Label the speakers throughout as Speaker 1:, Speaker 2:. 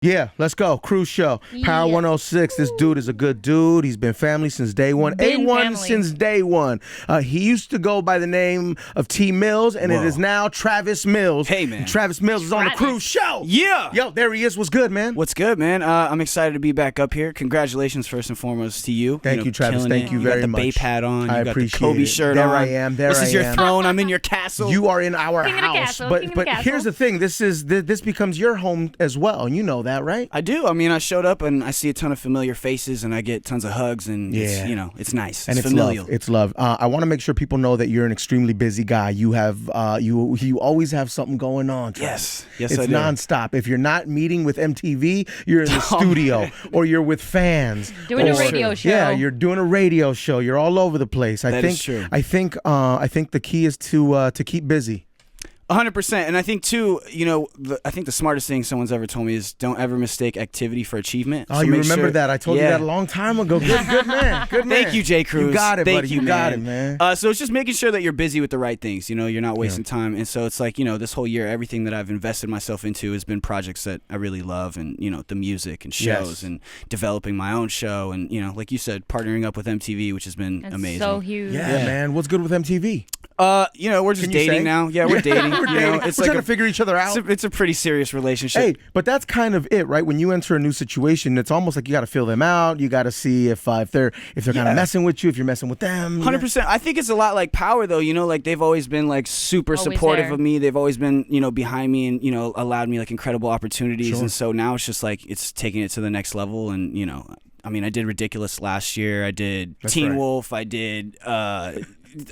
Speaker 1: Yeah, let's go. Cruz Show. Power 106. This dude is a good dude. He's been family since day one. A1 since day one. He used to go by the name of T Mills, and it is now Travis Mills.
Speaker 2: Hey, man.
Speaker 1: And Travis Mills is on the Cruz Show.
Speaker 2: Yeah.
Speaker 1: Yo, there he is. What's good, man?
Speaker 2: What's good, man? I'm excited to be back up here. Congratulations, first and foremost, to you.
Speaker 1: Thank you, Travis. Thank you very much.
Speaker 2: You got the Bape hat on.
Speaker 1: I
Speaker 2: You got
Speaker 1: appreciate
Speaker 2: the Kobe
Speaker 1: it.
Speaker 2: shirt
Speaker 1: there
Speaker 2: on.
Speaker 1: I am. There I am.
Speaker 2: This is your throne. I'm in your castle.
Speaker 1: You are in our
Speaker 3: King of the
Speaker 1: house.
Speaker 3: castle,
Speaker 1: But
Speaker 3: king of the castle.
Speaker 1: here's the thing. This becomes your home as well. And you know that, right?
Speaker 2: I do. I mean, I showed up and I see a ton of familiar faces and I get tons of hugs and it's nice.
Speaker 1: And it's
Speaker 2: familial.
Speaker 1: love. It's love. I want to make sure people know that you're an extremely busy guy. You have you always have something going on. Travis.
Speaker 2: Yes,
Speaker 1: it's
Speaker 2: I do.
Speaker 1: nonstop. If you're not meeting with MTV, you're in the studio or you're with fans
Speaker 3: doing a radio show.
Speaker 1: Yeah, you're doing a radio show. You're all over the place.
Speaker 2: That is true.
Speaker 1: I think the key is to keep busy.
Speaker 2: 100%. And I think, too, I think the smartest thing someone's ever told me is don't ever mistake activity for achievement.
Speaker 1: Oh, you remember that? I told you that a long time ago. Good man. Good man.
Speaker 2: Thank you, Jay Cruz.
Speaker 1: You got it,
Speaker 2: Thank
Speaker 1: buddy.
Speaker 2: you,
Speaker 1: got it, man.
Speaker 2: So it's just making sure that you're busy with the right things. You're not wasting time. And so it's like, this whole year, everything that I've invested myself into has been projects that I really love and, the music and shows and developing my own show. And, like you said, partnering up with MTV, which has been amazing.
Speaker 3: So huge.
Speaker 1: Yeah, man. What's good with MTV?
Speaker 2: We're just dating now. Yeah, we're dating.
Speaker 1: We're dating.
Speaker 2: It's
Speaker 1: we're
Speaker 2: like
Speaker 1: trying to figure each other out.
Speaker 2: It's a pretty serious relationship.
Speaker 1: Hey, but that's kind of it, right? When you enter a new situation, it's almost like you got to feel them out. You got to see if they're kind of messing with you, if you're messing with them.
Speaker 2: 100%. I think it's a lot like Power, though. Like they've always been like super supportive of me. They've always been behind me and allowed me like incredible opportunities.
Speaker 1: Sure.
Speaker 2: And so now it's just like it's taking it to the next level. And I mean, I did Ridiculous last year. I did Teen Wolf. I did.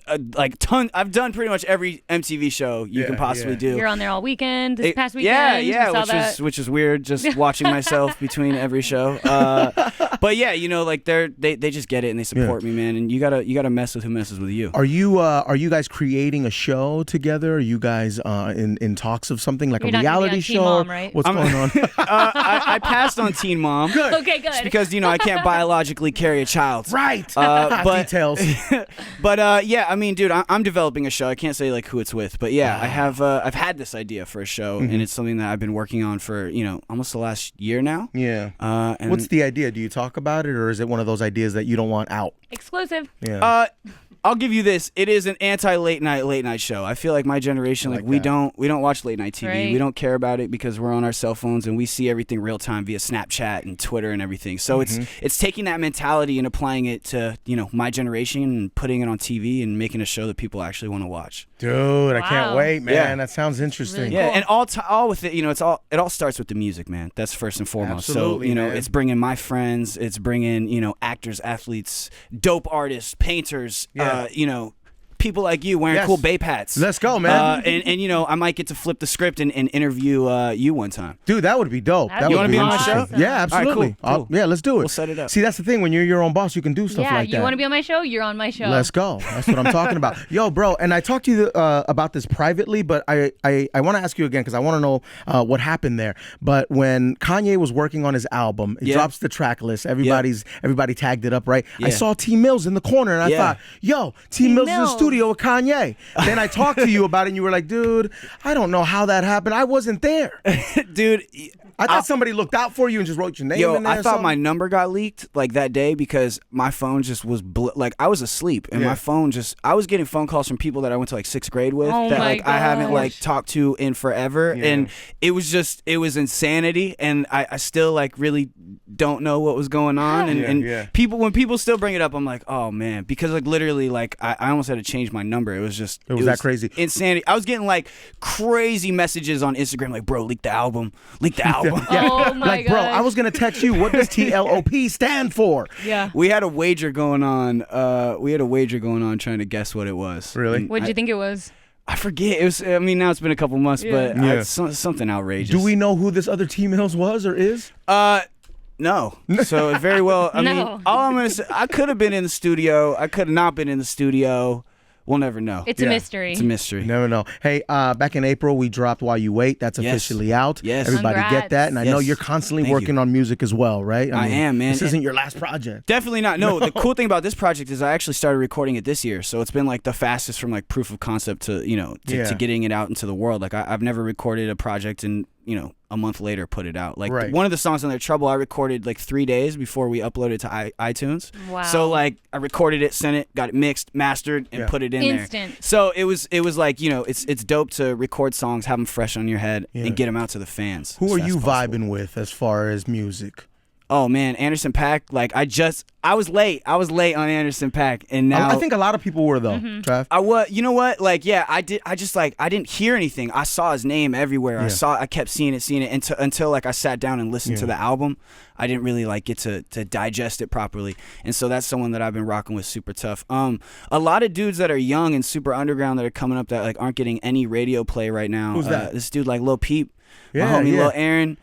Speaker 2: I've done pretty much every MTV show you can possibly do.
Speaker 3: You're on there all weekend. This past weekend,
Speaker 2: which is weird. Just watching myself between every show. But yeah, like they just get it and they support me, man. And you gotta mess with who messes with you.
Speaker 1: Are you guys creating a show together? Are you guys in talks of something like
Speaker 3: You're
Speaker 1: a reality show?
Speaker 3: Teen Mom, right?
Speaker 1: What's going on?
Speaker 2: I passed on Teen Mom.
Speaker 1: Good.
Speaker 3: Okay, good.
Speaker 2: Just because I can't biologically carry a child.
Speaker 1: Right.
Speaker 2: But
Speaker 1: details.
Speaker 2: But yeah, I mean, dude, I'm developing a show. I can't say like who it's with, but yeah, I've had this idea for a show, and it's something that I've been working on for almost the last year now.
Speaker 1: Yeah.
Speaker 2: And
Speaker 1: what's the idea? Do you talk about it, or is it one of those ideas that you don't want out?
Speaker 3: Exclusive.
Speaker 1: Yeah.
Speaker 2: I'll give you this. It is an anti-late night show. I feel like my generation, we don't watch late night TV.
Speaker 3: Right.
Speaker 2: We don't care about it because we're on our cell phones and we see everything real time via Snapchat and Twitter and everything. So it's taking that mentality and applying it to my generation and putting it on TV and making a show that people actually want to watch.
Speaker 1: Dude, I can't wait, man.
Speaker 2: Yeah.
Speaker 1: That sounds interesting.
Speaker 3: Really
Speaker 2: Yeah,
Speaker 3: cool.
Speaker 2: and all with it, it all starts with the music, man. That's first and foremost.
Speaker 1: Absolutely,
Speaker 2: so,
Speaker 1: man.
Speaker 2: it's bringing my friends, it's bringing, actors, athletes, dope artists, painters, people like you wearing cool Bape hats.
Speaker 1: Let's go, man.
Speaker 2: And I might get to flip the script and interview you one time.
Speaker 1: Dude, that would be dope.
Speaker 3: You
Speaker 2: wanna be on my show?
Speaker 1: Yeah, absolutely.
Speaker 2: All right, cool.
Speaker 1: Yeah, let's do it.
Speaker 2: We'll set it up.
Speaker 1: See, that's the thing. When you're your own boss, you can do stuff like that.
Speaker 3: Yeah, you want to be on my show? You're on my show.
Speaker 1: Let's go. That's what I'm talking about. Yo, bro, and I talked to you about this privately, but I want to ask you again because I want to know what happened there. But when Kanye was working on his album, he drops the track list. Everybody tagged it up, right? I saw T Mills in the corner, and I thought, yo, T Mills is in the studio with Kanye. Then I talked to you about it, and you were like, dude, I don't know how that happened. I wasn't there.
Speaker 2: Dude,
Speaker 1: I thought somebody looked out for you and just wrote your name in there.
Speaker 2: I thought my number got leaked like that day because my phone just was I was asleep and my phone I was getting phone calls from people that I went to like 6th grade with that like I haven't like talked to in forever, and it was insanity, and I still like really don't know what was going on, and when people still bring it up, I'm like, oh man, because like literally like I almost had to change my number. It was
Speaker 1: that crazy.
Speaker 2: Insanity. I was getting like crazy messages on Instagram like, bro, leak the album.
Speaker 3: Oh my
Speaker 1: like, bro, I was gonna text you. What does TLOP stand for?
Speaker 3: Yeah.
Speaker 2: We had a wager going on. Trying to guess what it was.
Speaker 1: Really?
Speaker 3: What did you think it was?
Speaker 2: I forget. It was. I mean, now it's been a couple months, but it's something outrageous.
Speaker 1: Do we know who this other T Mills was or is?
Speaker 2: No. So very well. I mean, all I'm gonna say, I could have been in the studio. I could have not been in the studio. We'll never know.
Speaker 3: It's a mystery.
Speaker 2: It's a mystery.
Speaker 1: Never know. Hey, back in April, we dropped While You Wait. That's officially out.
Speaker 2: Yes.
Speaker 1: Everybody
Speaker 3: Congrats.
Speaker 1: get that. And I know you're constantly working on music as well, right?
Speaker 2: I mean, man.
Speaker 1: This isn't your last project.
Speaker 2: Definitely not. No, the cool thing about this project is I actually started recording it this year. So it's been like the fastest from like proof of concept to, to getting it out into the world. Like I've never recorded a project in a month later put it out. Like
Speaker 1: right.
Speaker 2: one of the songs on there, Trouble, I recorded like 3 days before we uploaded it to iTunes.
Speaker 3: Wow.
Speaker 2: So like I recorded it, sent it, got it mixed, mastered, and put it in
Speaker 3: Instant.
Speaker 2: there. So it was like, it's dope to record songs, have them fresh on your head, and get them out to the fans.
Speaker 1: Who are you vibing with as far as music?
Speaker 2: Oh man, Anderson .Paak. Like I was late. I was late on Anderson .Paak, and now
Speaker 1: I think a lot of people were though. Trav.
Speaker 2: I was. You know what? Like, yeah, I did. I just like I didn't hear anything. I saw his name everywhere. I kept seeing it until like I sat down and listened to the album. I didn't really like get to digest it properly, and so that's someone that I've been rocking with super tough. A lot of dudes that are young and super underground that are coming up that like aren't getting any radio play right now.
Speaker 1: Who's that?
Speaker 2: This dude like Lil Peep, my homie Lil Aaron.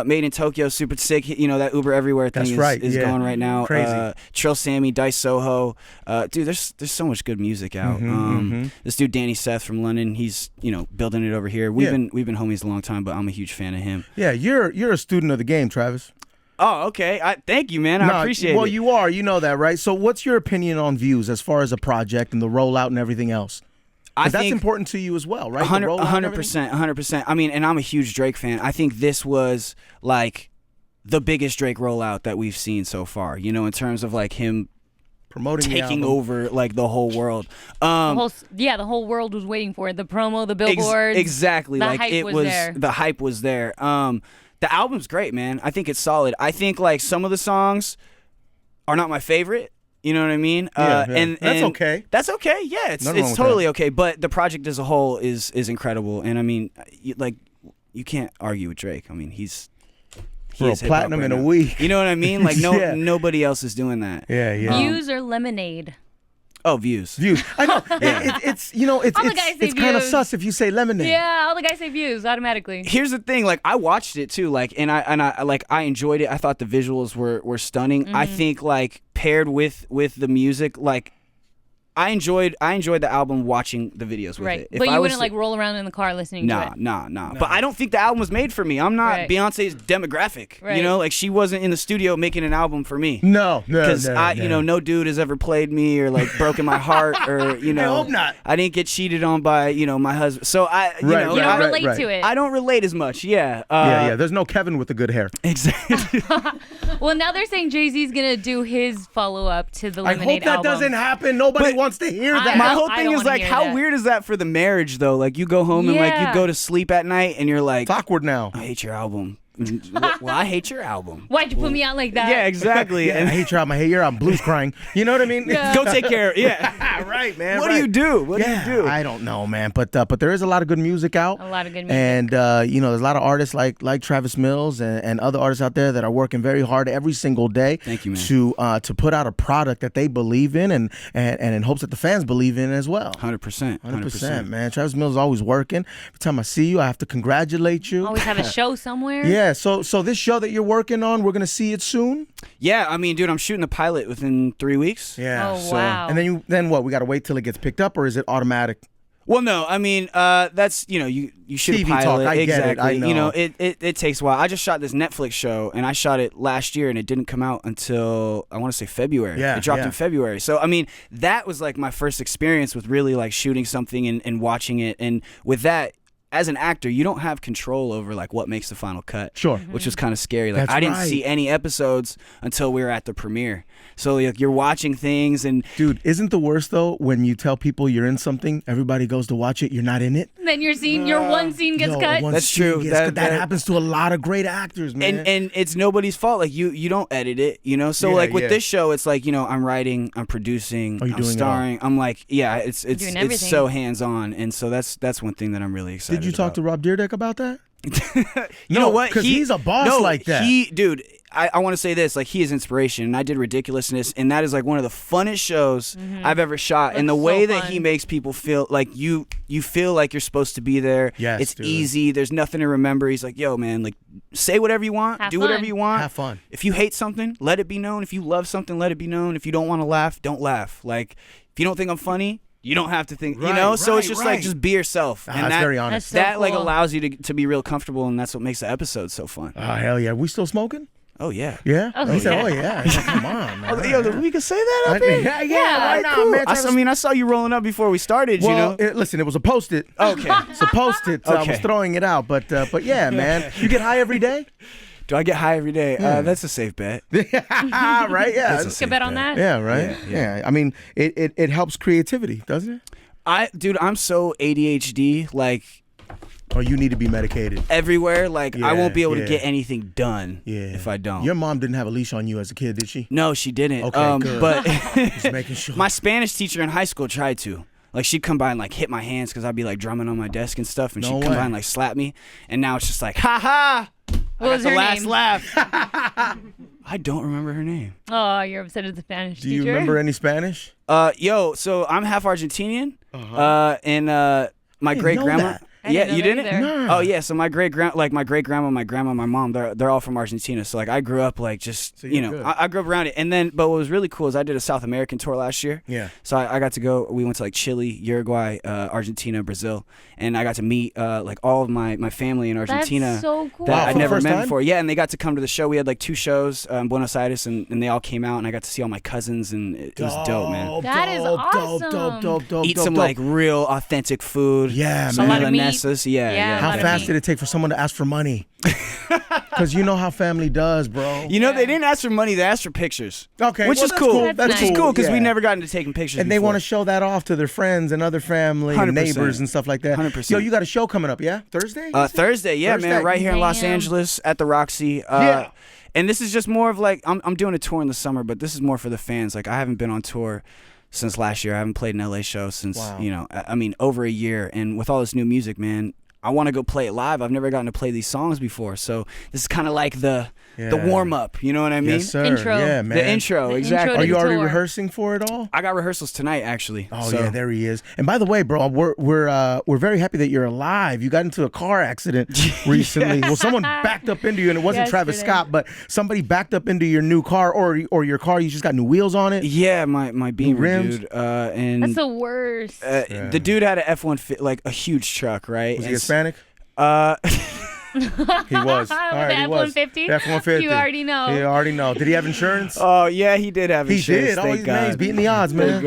Speaker 2: Made in Tokyo, super sick. That Uber Everywhere thing is going right now.
Speaker 1: Crazy.
Speaker 2: Trill Sammy, Dice Soho. Dude, there's so much good music out. This dude Danny Seth from London, he's building it over here. We've been homies a long time, but I'm a huge fan of him.
Speaker 1: Yeah, you're a student of the game, Travis.
Speaker 2: Oh, okay. Thank you, man. I appreciate it.
Speaker 1: Well, you are. You know that, right? So what's your opinion on Views as far as a project and the rollout and everything else? I think that's important to you as well, right?
Speaker 2: 100%. I mean, and I'm a huge Drake fan. I think this was like the biggest Drake rollout that we've seen so far, in terms of like him
Speaker 1: promoting
Speaker 2: taking over like the whole world.
Speaker 3: The whole world was waiting for it. The promo, the billboards.
Speaker 2: Exactly.
Speaker 3: The
Speaker 2: like
Speaker 3: hype
Speaker 2: it
Speaker 3: was there.
Speaker 2: The hype was there. The album's great, man. I think it's solid. I think like some of the songs are not my favorite. You know what I mean? And
Speaker 1: that's okay.
Speaker 2: That's okay. Yeah, it's totally okay. But the project as a whole is incredible. And I mean, you can't argue with Drake. I mean, he is
Speaker 1: platinum
Speaker 2: right
Speaker 1: in
Speaker 2: now.
Speaker 1: a week.
Speaker 2: You know what I mean? Like nobody else is doing that.
Speaker 1: Yeah.
Speaker 3: Views or Lemonade?
Speaker 2: Oh, Views.
Speaker 1: I know. It's kind of sus if you say Lemonade.
Speaker 3: Yeah, all the guys say Views automatically.
Speaker 2: Here's the thing, like I watched it too, like and I enjoyed it. I thought the visuals were stunning. I think like paired with the music, like I enjoyed the album watching the videos with it.
Speaker 3: But you wouldn't like roll around in the car listening to it.
Speaker 2: Nah. But I don't think the album was made for me. I'm not Beyonce's demographic.
Speaker 3: Right.
Speaker 2: Like she wasn't in the studio making an album for me.
Speaker 1: No.
Speaker 2: Because no dude has ever played me or like broken my heart or
Speaker 1: I hope not.
Speaker 2: I didn't get cheated on by my husband. So you
Speaker 3: don't relate to it.
Speaker 2: I don't relate as much. Yeah.
Speaker 1: There's no Kevin with the good hair.
Speaker 2: Exactly.
Speaker 3: Well, now they're saying Jay-Z's gonna do his follow-up to the Lemonade
Speaker 1: album. I hope that doesn't happen. Nobody wants to hear that.
Speaker 2: My whole thing is like, how weird is that for the marriage though? Like you go home and like you go to sleep at night and you're like,
Speaker 1: it's awkward now.
Speaker 2: I hate your album. Well, I hate your album.
Speaker 3: Why'd you put me out like that?
Speaker 2: Yeah, exactly.
Speaker 1: And I hate your album. I hate your album. Blues crying. You know what I mean?
Speaker 3: Yeah.
Speaker 2: Go take care. Yeah.
Speaker 1: Right, man.
Speaker 2: What do you do? What do you do?
Speaker 1: I don't know, man. But there is a lot of good music out.
Speaker 3: A lot of good music.
Speaker 1: And there's a lot of artists like Travis Mills and other artists out there that are working very hard every single day.
Speaker 2: Thank you, man.
Speaker 1: To put out a product that they believe in and in hopes that the fans believe in as well.
Speaker 2: 100%,
Speaker 1: man. Travis Mills is always working. Every time I see you, I have to congratulate you.
Speaker 3: Always have a show somewhere.
Speaker 1: Yeah. So this show that you're working on, we're gonna see it soon.
Speaker 2: Yeah, I mean, dude, I'm shooting the pilot within 3 weeks.
Speaker 3: Yeah. Oh, wow.
Speaker 1: And then what? We gotta wait till it gets picked up, or is it automatic?
Speaker 2: Well, no, I mean, that's you shoot
Speaker 1: TV
Speaker 2: a pilot.
Speaker 1: talk, I
Speaker 2: exactly.
Speaker 1: get it. I know.
Speaker 2: It takes a while. I just shot this Netflix show, and I shot it last year, and it didn't come out until I want to say February.
Speaker 1: Yeah,
Speaker 2: it dropped in February. So I mean, that was like my first experience with really like shooting something and watching it, and with that. As an actor, you don't have control over like what makes the final cut.
Speaker 1: Sure.
Speaker 2: Which was kind of scary. Like
Speaker 1: That's
Speaker 2: I didn't
Speaker 1: right.
Speaker 2: see any episodes until we were at the premiere. So like, you're watching things and
Speaker 1: dude, isn't the worst though when you tell people you're in something, everybody goes to watch it, you're not in it.
Speaker 3: Then your one scene gets cut.
Speaker 2: That's true.
Speaker 1: That happens to a lot of great actors, man.
Speaker 2: And it's nobody's fault. Like you don't edit it, So like with this show, it's like I'm writing, I'm producing, I'm starring. I'm like, it's so hands on, and so that's one thing that I'm really excited.
Speaker 1: Did you talk to Rob Dyrdek about that?
Speaker 2: You know what?
Speaker 1: Because he's a boss like that.
Speaker 2: Dude, I want to say this, like he is inspiration, and I did Ridiculousness, and that is like one of the funnest shows I've ever shot. And the way that he makes people feel like you feel like you're supposed to be there.
Speaker 1: Yes,
Speaker 2: it's
Speaker 1: dude.
Speaker 2: Easy. There's nothing to remember. He's like, yo, man, like say whatever you want, do whatever you want.
Speaker 1: Have fun.
Speaker 2: If you hate something, let it be known. If you love something, let it be known. If you don't want to laugh, don't laugh. Like if you don't think I'm funny, you don't have to think, so it's just like, just be yourself. And
Speaker 1: that's very honest.
Speaker 3: That's so
Speaker 2: like
Speaker 3: cool.
Speaker 2: allows you to be real comfortable, and that's what makes the episode so fun.
Speaker 1: Oh, hell yeah. We still smoking?
Speaker 2: Oh yeah.
Speaker 1: Yeah?
Speaker 3: Oh,
Speaker 1: He said,
Speaker 3: yeah.
Speaker 1: oh yeah. He's like, come on, man.
Speaker 2: Yo, we can say that up here?
Speaker 1: Yeah, why not,
Speaker 2: Cool.
Speaker 1: man?
Speaker 2: I mean, I saw you rolling up before we started,
Speaker 1: Well,
Speaker 2: you know?
Speaker 1: listen, it was a Post-it.
Speaker 2: Okay.
Speaker 1: It's a Post-it. I was
Speaker 2: Okay.
Speaker 1: throwing it out, but yeah, man. You get high every day?
Speaker 2: Do I get high every day? That's a safe bet.
Speaker 1: Right? Yeah.
Speaker 2: That's a
Speaker 3: Good bet on that.
Speaker 1: Yeah, right? Yeah. I mean, it helps creativity, doesn't it?
Speaker 2: Dude, I'm so ADHD, like
Speaker 1: Or you need to be medicated.
Speaker 2: everywhere. Like I won't be able
Speaker 1: Yeah.
Speaker 2: to get anything done if I don't.
Speaker 1: Your mom didn't have a leash on you as a kid, did she?
Speaker 2: No, she didn't.
Speaker 1: Okay, good.
Speaker 2: But
Speaker 1: Just making sure.
Speaker 2: my Spanish teacher in high school tried to. Like she'd come by and like hit my hands because I'd be like drumming on my desk and stuff, and
Speaker 1: No
Speaker 2: she'd come
Speaker 1: way.
Speaker 2: by and like slap me. And now it's just like, ha ha!
Speaker 3: What was
Speaker 2: the
Speaker 3: her
Speaker 2: last
Speaker 3: name?
Speaker 2: laugh. I don't remember her name.
Speaker 3: Oh, you're upset at the Spanish
Speaker 1: Do you
Speaker 3: teacher.
Speaker 1: remember any Spanish?
Speaker 2: So I'm half Argentinian, and my
Speaker 1: didn't
Speaker 2: great
Speaker 1: know
Speaker 2: grandma.
Speaker 1: that.
Speaker 3: I didn't know
Speaker 2: you
Speaker 3: that
Speaker 2: didn't?
Speaker 3: either.
Speaker 1: No.
Speaker 2: Oh yeah, so my great grandma, my grandma, my mom, they're all from Argentina. So like I grew up like just
Speaker 1: So you're good.
Speaker 2: I grew up around it. And then but what was really cool is I did a South American tour last year.
Speaker 1: Yeah.
Speaker 2: So I got to go. We went to like Chile, Uruguay, Argentina, Brazil, and I got to meet like all of my family in Argentina.
Speaker 3: That's so cool.
Speaker 1: Wow,
Speaker 2: That
Speaker 1: for
Speaker 2: I'd
Speaker 1: the
Speaker 2: never
Speaker 1: first
Speaker 2: met
Speaker 1: time?
Speaker 2: before. Yeah, and they got to come to the show. We had like 2 shows in Buenos Aires, and they all came out, and I got to see all my cousins, and it was dope, man.
Speaker 3: That is awesome.
Speaker 1: Dope.
Speaker 2: Eat some like real authentic food.
Speaker 1: Yeah,
Speaker 2: some
Speaker 1: man.
Speaker 3: A lot of meat.
Speaker 2: milanesas. Yeah.
Speaker 3: Yeah, a
Speaker 1: How
Speaker 3: lot of
Speaker 1: fast
Speaker 3: meat.
Speaker 1: did it take for someone to ask for money? Because you know how family does, bro.
Speaker 2: You know, they didn't ask for money; they asked for pictures.
Speaker 1: Okay,
Speaker 2: which
Speaker 1: well,
Speaker 2: is
Speaker 1: that's
Speaker 2: cool.
Speaker 1: cool.
Speaker 3: That's
Speaker 1: That's
Speaker 3: nice.
Speaker 2: Which is cool because we
Speaker 1: yeah.
Speaker 2: never got into taking pictures.
Speaker 1: And they
Speaker 2: before.
Speaker 1: want to show that off to their friends and other family and
Speaker 2: 100%.
Speaker 1: neighbors and stuff like that.
Speaker 2: 100%.
Speaker 1: Yo, you got a show coming up, yeah? Thursday?
Speaker 2: Thursday, yeah,
Speaker 1: Thursday.
Speaker 2: man, right here in Los
Speaker 3: Damn.
Speaker 2: Angeles at the Roxy.
Speaker 1: Yeah.
Speaker 2: And this is just more of like I'm doing a tour in the summer, but this is more for the fans. Like I haven't been on tour since last year. I haven't played an LA show since
Speaker 1: Wow.
Speaker 2: I mean over a year. And with all this new music, man, I want to go play it live. I've never gotten to play these songs before, so this is kind of like the warm up. You know what I mean?
Speaker 1: Yes, sir.
Speaker 3: Intro.
Speaker 1: Yeah, man.
Speaker 2: The intro,
Speaker 3: The
Speaker 2: exactly.
Speaker 3: intro
Speaker 1: Are
Speaker 3: to
Speaker 1: you
Speaker 3: the
Speaker 1: already
Speaker 3: tour.
Speaker 1: rehearsing for it all?
Speaker 2: I got rehearsals tonight, actually.
Speaker 1: Oh
Speaker 2: so.
Speaker 1: yeah, there he is. And by the way, bro, we're very happy that you're alive. You got into a car accident recently. Well, someone backed up into you, and it wasn't Travis
Speaker 3: Yesterday.
Speaker 1: Scott, but somebody backed up into your new car or your car. You just got new wheels on it.
Speaker 2: Yeah, my Beamer,
Speaker 1: rims?
Speaker 2: dude. And
Speaker 3: That's the worst.
Speaker 2: the dude had an F-150, like a huge truck, right?
Speaker 1: Was he
Speaker 2: And
Speaker 1: Hispanic? He was. All right, he was.
Speaker 3: F-150?
Speaker 1: F-150.
Speaker 3: You already know.
Speaker 1: You already know. Did he have insurance?
Speaker 2: Oh yeah, he did have
Speaker 1: He
Speaker 2: insurance.
Speaker 1: did. Oh,
Speaker 2: thank
Speaker 1: he's,
Speaker 2: God.
Speaker 1: man, he's beating the odds, man.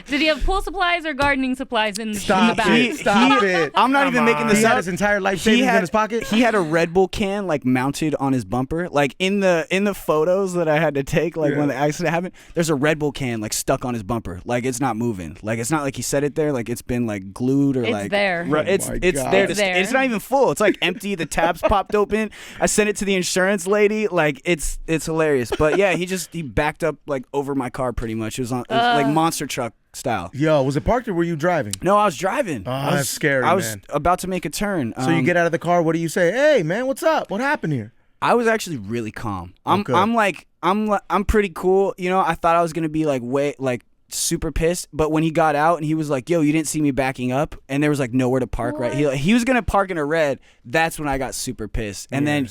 Speaker 3: Did he have pool supplies or gardening supplies in the
Speaker 1: Stop
Speaker 3: back?
Speaker 1: it. Stop it.
Speaker 2: I'm not even making this
Speaker 1: He had
Speaker 2: up.
Speaker 1: his entire life savings in his pocket?
Speaker 2: He had a Red Bull can like mounted on his bumper. Like in the photos that I had to take, like when the accident happened, there's a Red Bull can like stuck on his bumper. Like it's not moving. Like it's not like he set it there. Like it's been like glued or
Speaker 3: It's
Speaker 2: like
Speaker 3: there.
Speaker 2: It's
Speaker 1: my
Speaker 2: it's
Speaker 1: God.
Speaker 2: there.
Speaker 3: It's there.
Speaker 2: It's not even full. It's like empty. The tabs popped open. I sent it to the insurance lady. Like it's hilarious. But yeah, he backed up like over my car pretty much. It was like monster truck style.
Speaker 1: Yo, was it parked or were you driving?
Speaker 2: No, I was driving.
Speaker 1: Oh,
Speaker 2: I was,
Speaker 1: that's scary,
Speaker 2: I was
Speaker 1: man.
Speaker 2: about to make a turn.
Speaker 1: So you get out of the car. What do you say? Hey, man, what's up? What happened here?
Speaker 2: I was actually really calm.
Speaker 1: Okay.
Speaker 2: I'm pretty cool. You know, I thought I was gonna be like super pissed, but when he got out and he was like, "Yo, you didn't see me backing up," and there was like nowhere to park.
Speaker 3: What?
Speaker 2: Right, he was gonna park in a red. That's when I got super pissed. And then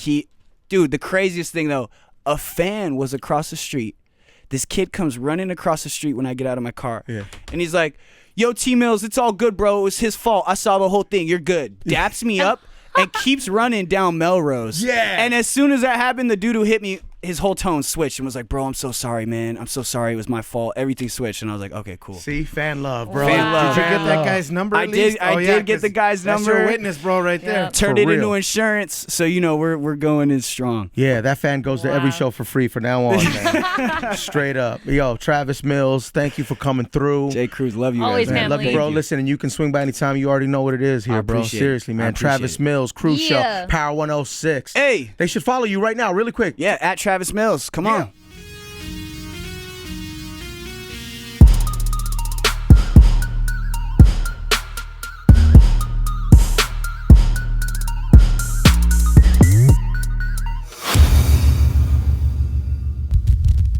Speaker 2: dude, the craziest thing though, a fan was across the street. This kid comes running across the street when I get out of my car, and he's like, "Yo, T Mills, it's all good, bro. It was his fault. I saw the whole thing. You're good." Daps me up. And keeps running down Melrose.
Speaker 1: Yeah.
Speaker 2: And as soon as that happened, the dude who hit me, his whole tone switched and was like, "Bro, I'm so sorry, man. I'm so sorry. It was my fault." Everything switched, and I was like, "Okay, cool."
Speaker 1: See, fan love, bro.
Speaker 2: Fan love.
Speaker 4: Did you get
Speaker 1: Fan
Speaker 4: that
Speaker 1: love.
Speaker 4: guy's number?
Speaker 2: I
Speaker 4: at
Speaker 2: did-
Speaker 4: least?
Speaker 2: I
Speaker 4: Oh,
Speaker 2: did
Speaker 4: yeah,
Speaker 2: get the
Speaker 4: 'cause
Speaker 2: guy's
Speaker 4: that's
Speaker 2: number.
Speaker 4: your witness, bro, right there.
Speaker 3: Yeah.
Speaker 2: Turned
Speaker 1: For
Speaker 2: it into
Speaker 1: real.
Speaker 2: insurance, so you know we're going in strong.
Speaker 1: Yeah, that fan goes to every
Speaker 3: Wow.
Speaker 1: show for free from now on, man. Straight up. Yo, Travis Mills, thank you for coming through.
Speaker 2: Jay Cruz, love you
Speaker 3: Always
Speaker 2: guys, man.
Speaker 1: Man, love you,
Speaker 3: family.
Speaker 1: bro.
Speaker 2: Thank you.
Speaker 1: Listen, and you can swing by anytime. You already know what it is here,
Speaker 2: I
Speaker 1: bro.
Speaker 2: appreciate it.
Speaker 1: Seriously,
Speaker 2: I
Speaker 1: man.
Speaker 2: appreciate
Speaker 1: Travis
Speaker 2: it.
Speaker 1: Mills, Cruz
Speaker 3: Yeah.
Speaker 1: Show, Power 106.
Speaker 2: Hey.
Speaker 1: They should follow you right now, really quick.
Speaker 2: Yeah, at Travis Mills. Come on.